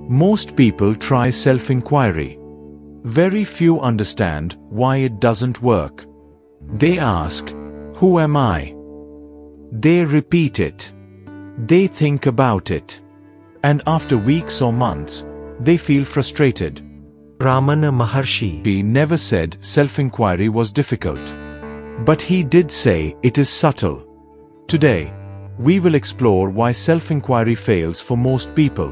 Most people try self-enquiry. Very few understand why it doesn't work. They ask, "Who am I?" They repeat it. They think about it. And after weeks or months, they feel frustrated. Ramana Maharshi He never said self-enquiry was difficult. But he did say it is subtle. Today, we will explore why self-enquiry fails for most people,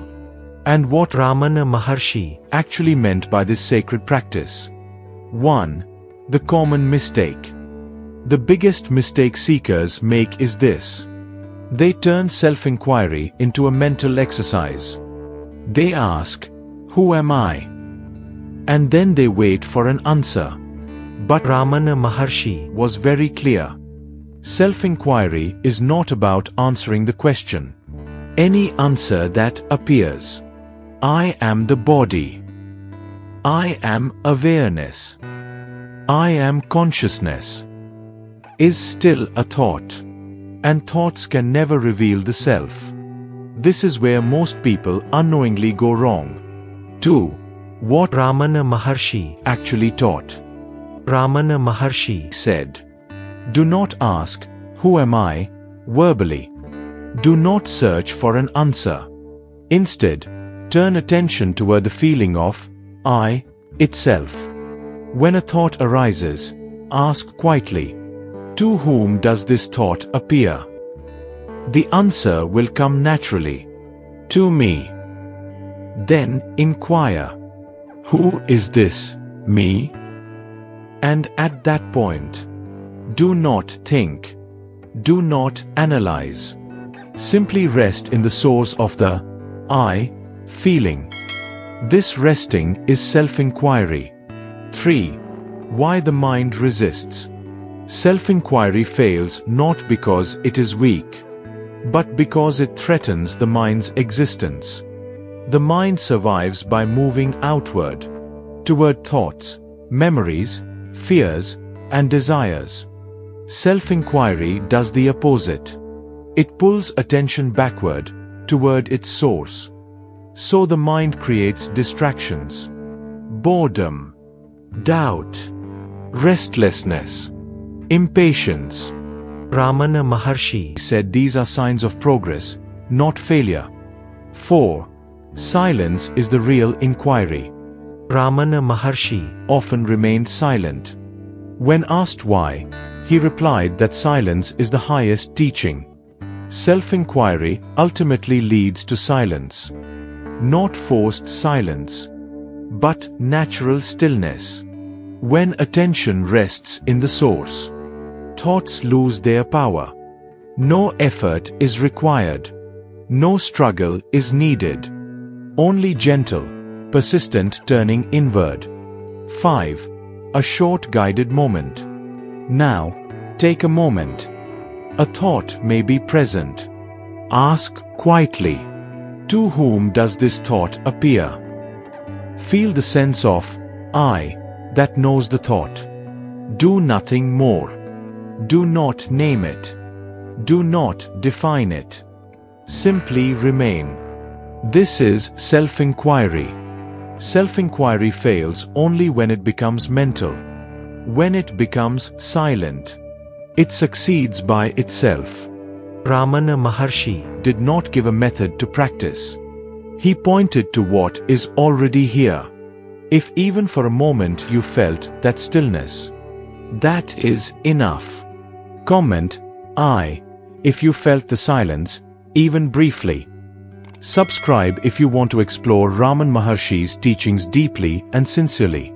and what Ramana Maharshi actually meant by this sacred practice. 1. The common mistake. The biggest mistake seekers make is this. They turn self-enquiry into a mental exercise. They ask, "Who am I?" And then they wait for an answer. But Ramana Maharshi was very clear. Self-enquiry is not about answering the question. Any answer that appears. I am the body. I am awareness. I am consciousness. Is still a thought. And thoughts can never reveal the self. This is where most people unknowingly go wrong. 2. What Ramana Maharshi actually taught. Ramana Maharshi said, "Do not ask, 'Who am I?' verbally. Do not search for an answer. Instead, turn attention toward the feeling of I itself. When a thought arises, ask quietly, 'To whom does this thought appear?' The answer will come naturally. 'To me.' Then inquire, 'Who is this, me?' And at that point, do not think. Do not analyze. Simply rest in the source of the I feeling. This resting is self-enquiry. 3. Why the mind resists. Self-enquiry fails not because it is weak, but because it threatens the mind's existence. The mind survives by moving outward, toward thoughts, memories, fears, and desires. Self-enquiry does the opposite. It pulls attention backward, toward its source. So the mind creates distractions, boredom, doubt, restlessness, impatience. Ramana Maharshi said these are signs of progress, not failure. 4. Silence is the real inquiry. Ramana Maharshi often remained silent. When asked why, he replied that silence is the highest teaching. Self-enquiry ultimately leads to silence. Not forced silence, but natural stillness. When attention rests in the source, thoughts lose their power. No effort is required. No struggle is needed. Only gentle, persistent turning inward. 5. A short guided moment. Now, take a moment. A thought may be present. Ask quietly, "To whom does this thought appear?" Feel the sense of I that knows the thought. Do nothing more. Do not name it. Do not define it. Simply remain. This is self-enquiry. Self-enquiry fails only when it becomes mental. When it becomes silent, it succeeds by itself. Ramana Maharshi did not give a method to practice. He pointed to what is already here. If even for a moment you felt that stillness, that is enough. Comment I if you felt the silence, even briefly. Subscribe if you want to explore Ramana Maharshi's teachings deeply and sincerely.